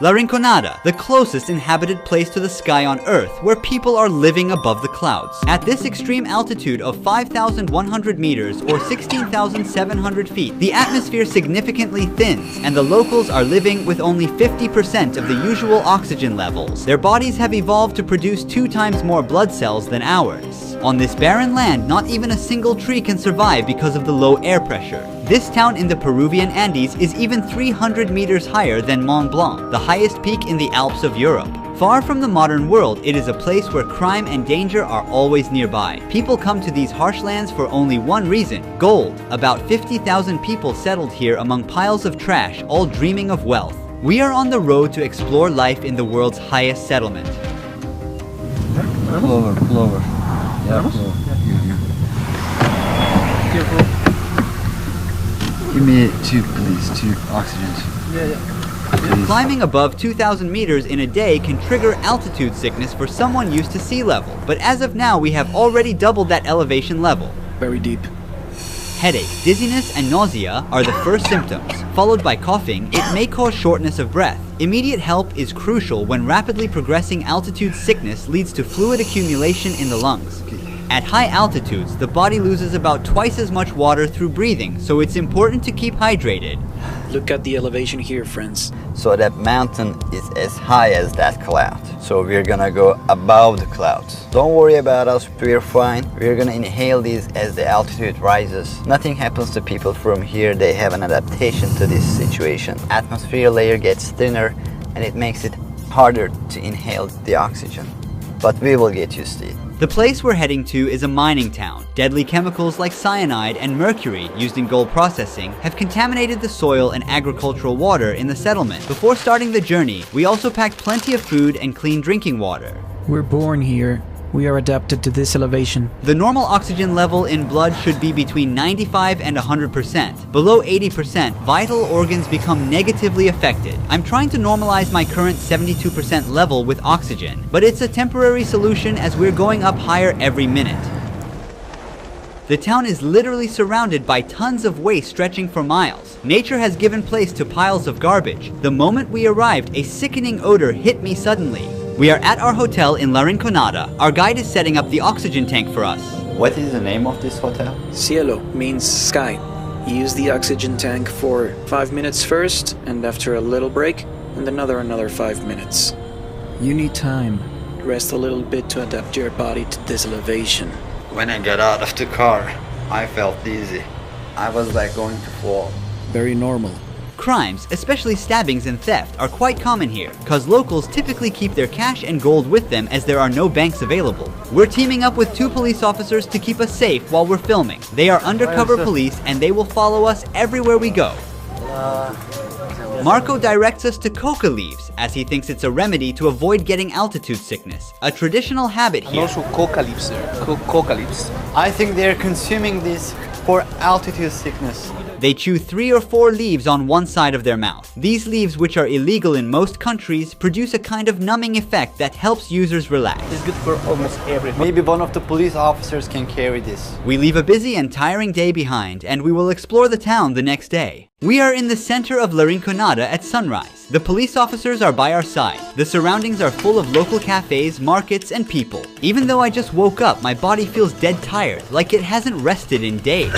La Rinconada, the closest inhabited place to the sky on Earth, where people are living above the clouds. At this extreme altitude of 5,100 meters or 16,700 feet, the atmosphere significantly thins, and the locals are living with only 50% of the usual oxygen levels. Their bodies have evolved to produce 2 times more blood cells than ours. On this barren land, not even a single tree can survive because of the low air pressure. This town in the Peruvian Andes is even 300 meters higher than Mont Blanc, the highest peak in the Alps of Europe. Far from the modern world, it is a place where crime and danger are always nearby. People come to these harsh lands for only one reason: gold. About 50,000 people settled here among piles of trash, all dreaming of wealth. We are on the road to explore life in the world's highest settlement. Pull over. Yeah, pull over. Careful. Give me 2, please. 2 oxygens. Yeah. Please. Climbing above 2,000 meters in a day can trigger altitude sickness for someone used to sea level, but as of now we have already doubled that elevation level. Very deep. Headache, dizziness, and nausea are the first symptoms, followed by coughing. It may cause shortness of breath. Immediate help is crucial when rapidly progressing altitude sickness leads to fluid accumulation in the lungs. At high altitudes, the body loses about twice as much water through breathing, so it's important to keep hydrated. Look at the elevation here, friends. So that mountain is as high as that cloud. So we're gonna go above the clouds. Don't worry about us, we're fine. We're gonna inhale these as the altitude rises. Nothing happens to people from here. They have an adaptation to this situation. Atmosphere layer gets thinner and it makes it harder to inhale the oxygen. But we will get used to it. The place we're heading to is a mining town. Deadly chemicals like cyanide and mercury used in gold processing have contaminated the soil and agricultural water in the settlement. Before starting the journey, we also packed plenty of food and clean drinking water. We're born here. We are adapted to this elevation. The normal oxygen level in blood should be between 95 and 100%. Below 80%, vital organs become negatively affected. I'm trying to normalize my current 72% level with oxygen, but it's a temporary solution as we're going up higher every minute. The town is literally surrounded by tons of waste stretching for miles. Nature has given place to piles of garbage. The moment we arrived, a sickening odor hit me suddenly. We are at our hotel in La Rinconada. Our guide is setting up the oxygen tank for us. What is the name of this hotel? Cielo means sky. You use the oxygen tank for 5 minutes first, and after a little break, and another 5 minutes. You need time. Rest a little bit to adapt your body to this elevation. When I got out of the car, I felt dizzy. I was like going to fall. Very normal. Crimes, especially stabbings and theft, are quite common here, cause locals typically keep their cash and gold with them as there are no banks available. We're teaming up with 2 police officers to keep us safe while we're filming. They are undercover police and they will follow us everywhere we go. Marco directs us to coca leaves, as he thinks it's a remedy to avoid getting altitude sickness, a traditional habit here. Also coca leaves there, coca leaves. I think they're consuming this for altitude sickness. They chew 3 or 4 leaves on one side of their mouth. These leaves, which are illegal in most countries, produce a kind of numbing effect that helps users relax. It's good for almost everyone. Maybe one of the police officers can carry this. We leave a busy and tiring day behind, and we will explore the town the next day. We are in the center of La Rinconada at sunrise. The police officers are by our side. The surroundings are full of local cafes, markets, and people. Even though I just woke up, my body feels dead tired, like it hasn't rested in days.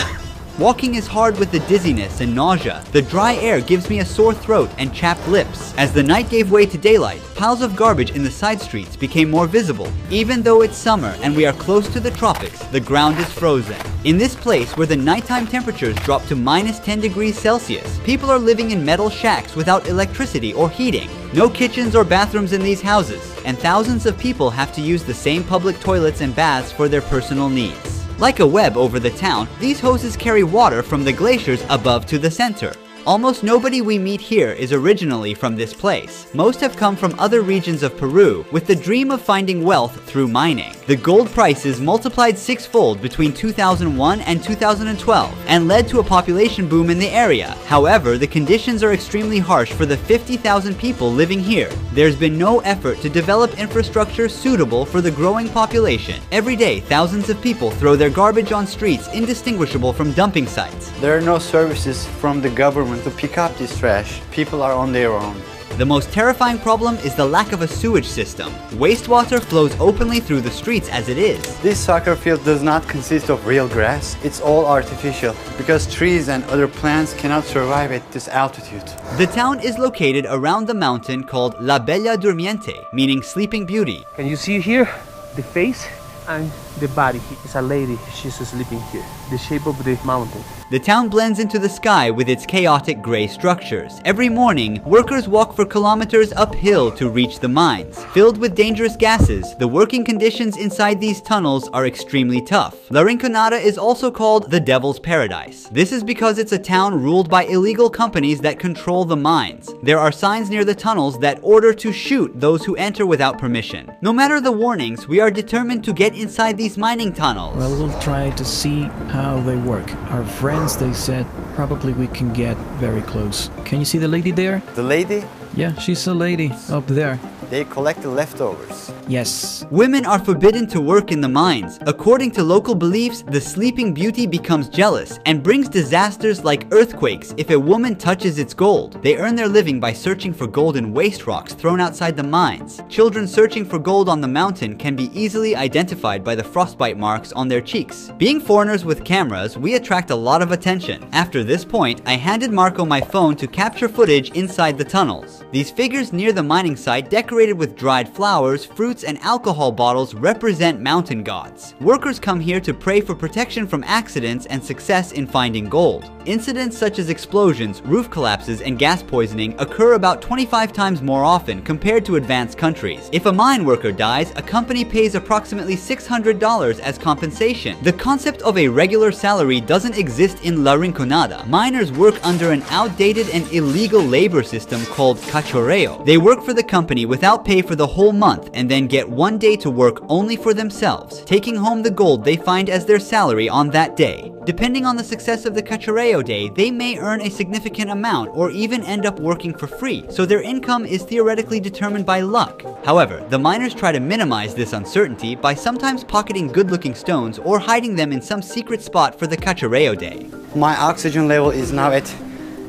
Walking is hard with the dizziness and nausea. The dry air gives me a sore throat and chapped lips. As the night gave way to daylight, piles of garbage in the side streets became more visible. Even though it's summer and we are close to the tropics, the ground is frozen. In this place where the nighttime temperatures drop to minus 10 degrees Celsius, people are living in metal shacks without electricity or heating. No kitchens or bathrooms in these houses, and thousands of people have to use the same public toilets and baths for their personal needs. Like a web over the town, these hoses carry water from the glaciers above to the center. Almost nobody we meet here is originally from this place. Most have come from other regions of Peru with the dream of finding wealth through mining. The gold prices multiplied 6-fold between 2001 and 2012 and led to a population boom in the area. However, the conditions are extremely harsh for the 50,000 people living here. There's been no effort to develop infrastructure suitable for the growing population. Every day, thousands of people throw their garbage on streets indistinguishable from dumping sites. There are no services from the government to pick up this trash. People are on their own. The most terrifying problem is the lack of a sewage system. Wastewater flows openly through the streets as it is. This soccer field does not consist of real grass. It's all artificial because trees and other plants cannot survive at this altitude. The town is located around the mountain called La Bella Durmiente, meaning sleeping beauty. Can you see here the face and the body? It's a lady, she's sleeping here. The shape of the mountain. The town blends into the sky with its chaotic gray structures. Every morning, workers walk for kilometers uphill to reach the mines. Filled with dangerous gases, the working conditions inside these tunnels are extremely tough. La Rinconada is also called the Devil's Paradise. This is because it's a town ruled by illegal companies that control the mines. There are signs near the tunnels that order to shoot those who enter without permission. No matter the warnings, we are determined to get inside these mining tunnels. Well, we'll try to see how they work. Our friends, they said, probably we can get very close. Can you see the lady there? The lady, Yeah, she's a lady up there. they collect the leftovers. Yes. Women are forbidden to work in the mines. According to local beliefs, the sleeping beauty becomes jealous and brings disasters like earthquakes if a woman touches its gold. They earn their living by searching for gold in waste rocks thrown outside the mines. Children searching for gold on the mountain can be easily identified by the frostbite marks on their cheeks. Being foreigners with cameras, we attract a lot of attention. After this point, I handed Marco my phone to capture footage inside the tunnels. These figures near the mining site, decorated with dried flowers, fruits, and alcohol bottles, represent mountain gods. Workers come here to pray for protection from accidents and success in finding gold. Incidents such as explosions, roof collapses, and gas poisoning occur about 25 times more often compared to advanced countries. If a mine worker dies, a company pays approximately $600 as compensation. The concept of a regular salary doesn't exist in La Rinconada. Miners work under an outdated and illegal labor system called cachorreo. They work for the company without pay for the whole month and then get one day to work only for themselves, taking home the gold they find as their salary on that day. Depending on the success of the cachorreo day, they may earn a significant amount or even end up working for free, so their income is theoretically determined by luck. However, the miners try to minimize this uncertainty by sometimes pocketing good-looking stones or hiding them in some secret spot for the cachorreo day. My oxygen level is now at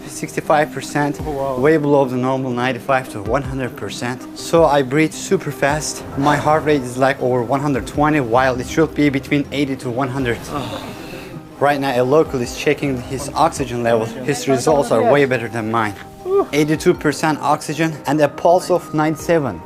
65%, way below the normal 95 to 100%. So I breathe super fast. My heart rate is like over 120, while it should be between 80 to 100. Right now, a local is checking his oxygen level. His results are way better than mine. 82% oxygen and a pulse of 97.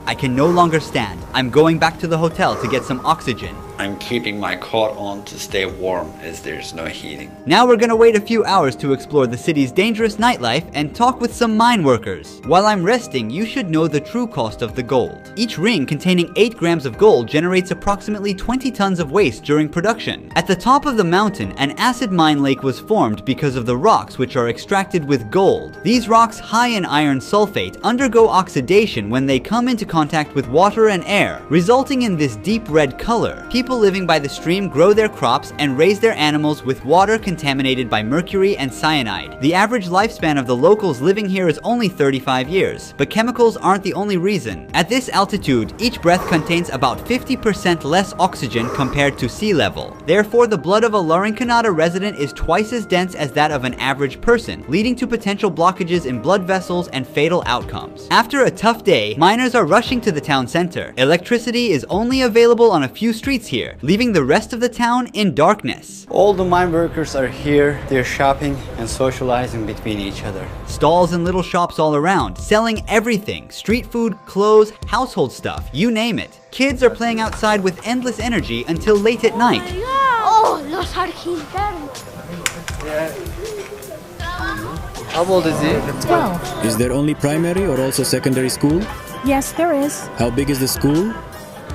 I can no longer stand. I'm going back to the hotel to get some oxygen. I'm keeping my coat on to stay warm as there's no heating. Now we're gonna wait a few hours to explore the city's dangerous nightlife and talk with some mine workers. While I'm resting, you should know the true cost of the gold. Each ring containing 8 grams of gold generates approximately 20 tons of waste during production. At the top of the mountain, an acid mine lake was formed because of the rocks which are extracted with gold. These rocks, high in iron sulfate, undergo oxidation when they come into contact with water and air, resulting in this deep red color. People living by the stream grow their crops and raise their animals with water contaminated by mercury and cyanide. The average lifespan of the locals living here is only 35 years, but chemicals aren't the only reason. At this altitude, each breath contains about 50% less oxygen compared to sea level. Therefore, the blood of a La Rinconada resident is twice as dense as that of an average person, leading to potential blockages in blood vessels and fatal outcomes. After a tough day, miners are rushing to the town center. Electricity is only available on a few streets here, leaving the rest of the town in darkness. All the mine workers are here. They're shopping and socializing between each other. Stalls and little shops all around, selling everything: street food, clothes, household stuff, you name it. Kids are playing outside with endless energy until late at night. Oh, los argentinos. How old is he? 12. Is there only primary or also secondary school? Yes, there is. How big is the school?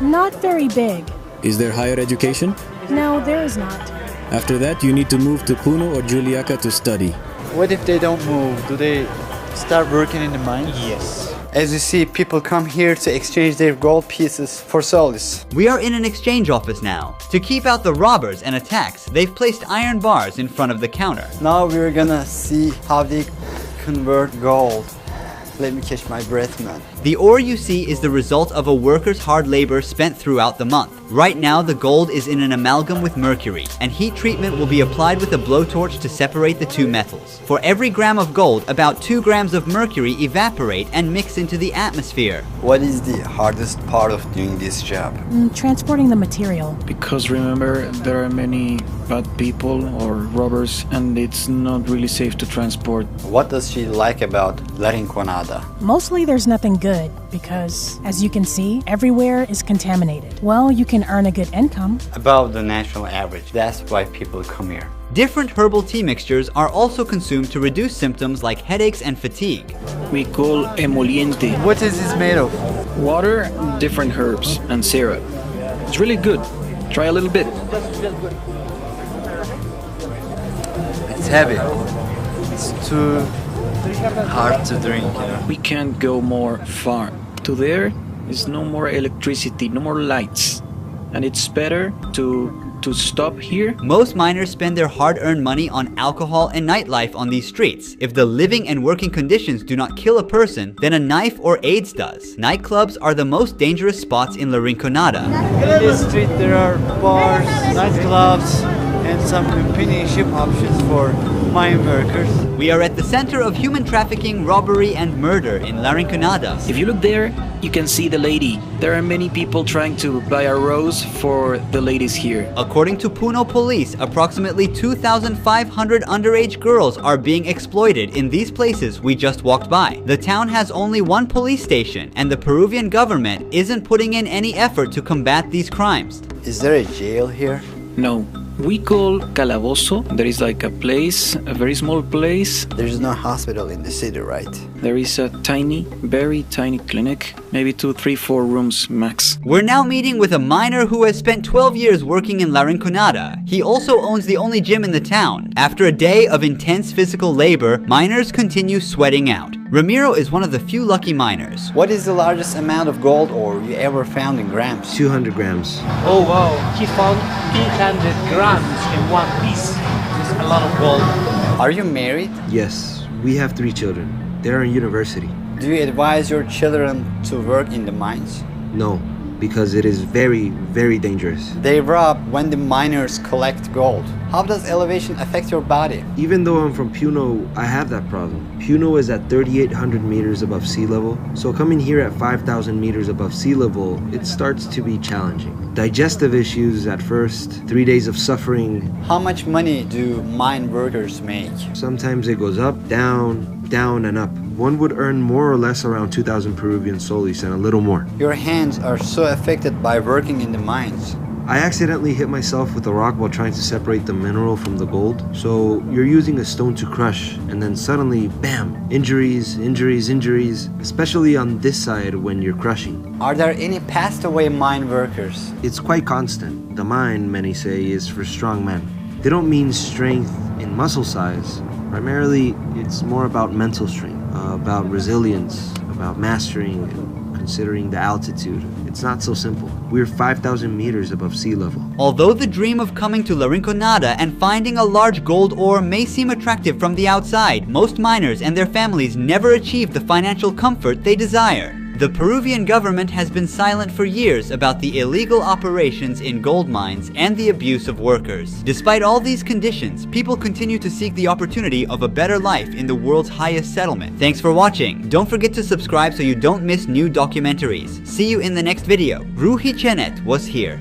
Not very big. Is there higher education? No, there is not. After that, you need to move to Puno or Juliaca to study. What if they don't move? Do they start working in the mine? Yes. As you see, people come here to exchange their gold pieces for solis. We are in an exchange office now. To keep out the robbers and attacks, they've placed iron bars in front of the counter. Now we're gonna see how they convert gold. Let me catch my breath, man. The ore you see is the result of a worker's hard labor spent throughout the month. Right now, the gold is in an amalgam with mercury, and heat treatment will be applied with a blowtorch to separate the two metals. For every gram of gold, about 2 grams of mercury evaporate and mix into the atmosphere. What is the hardest part of doing this job? Transporting the material. Because remember, there are many bad people or robbers, and it's not really safe to transport. What does she like about Rinconada? Mostly there's nothing good because, as you can see, everywhere is contaminated. Well, you can earn a good income. Above the national average. That's why people come here. Different herbal tea mixtures are also consumed to reduce symptoms like headaches and fatigue. We call emoliente. What is this made of? Water, different herbs, and syrup. It's really good. Try a little bit. It's heavy. It's too hard to drink. We can't go more far. To there is no more electricity, no more lights. And it's better to stop here. Most miners spend their hard-earned money on alcohol and nightlife on these streets. If the living and working conditions do not kill a person, then a knife or AIDS does. Nightclubs are the most dangerous spots in La Rinconada. In this street there are bars, nightclubs, and some companionship options for mine workers. We are at the center of human trafficking, robbery, and murder in La Rinconada. If you look there, you can see the lady. There are many people trying to buy a rose for the ladies here. According to Puno police, approximately 2,500 underage girls are being exploited in these places we just walked by. The town has only one police station, and the Peruvian government isn't putting in any effort to combat these crimes. Is there a jail here? No. We call Calabozo. There is like a place, a very small place. There's no hospital in the city, right? There is a tiny, very tiny clinic. Maybe 2, 3, 4 rooms max. We're now meeting with a miner who has spent 12 years working in La Rinconada. He also owns the only gym in the town. After a day of intense physical labor, miners continue sweating out. Ramiro is one of the few lucky miners. What is the largest amount of gold ore you ever found in grams? 200 grams. Oh wow, he found 300 grams in one piece. It's a lot of gold. Are you married? Yes, we have 3 children. They're in university. Do you advise your children to work in the mines? No, because it is very, very dangerous. They rob when the miners collect gold. How does elevation affect your body? Even though I'm from Puno, I have that problem. Puno is at 3,800 meters above sea level, so coming here at 5,000 meters above sea level, it starts to be challenging. Digestive issues at first, 3 days of suffering. How much money do mine workers make? Sometimes it goes up, down, down and up. One would earn more or less around 2,000 Peruvian soles and a little more. Your hands are so affected by working in the mines. I accidentally hit myself with a rock while trying to separate the mineral from the gold. So you're using a stone to crush, and then suddenly, bam, injuries, injuries, injuries, especially on this side when you're crushing. Are there any passed away mine workers? It's quite constant. The mine, many say, is for strong men. They don't mean strength in muscle size. Primarily, it's more about mental strength, about resilience, about mastering and considering the altitude. It's not so simple. We're 5,000 meters above sea level. Although the dream of coming to La Rinconada and finding a large gold ore may seem attractive from the outside, most miners and their families never achieve the financial comfort they desire. The Peruvian government has been silent for years about the illegal operations in gold mines and the abuse of workers. Despite all these conditions, people continue to seek the opportunity of a better life in the world's highest settlement. Thanks for watching. Don't forget to subscribe so you don't miss new documentaries. See you in the next video. Ruhi Chenet was here.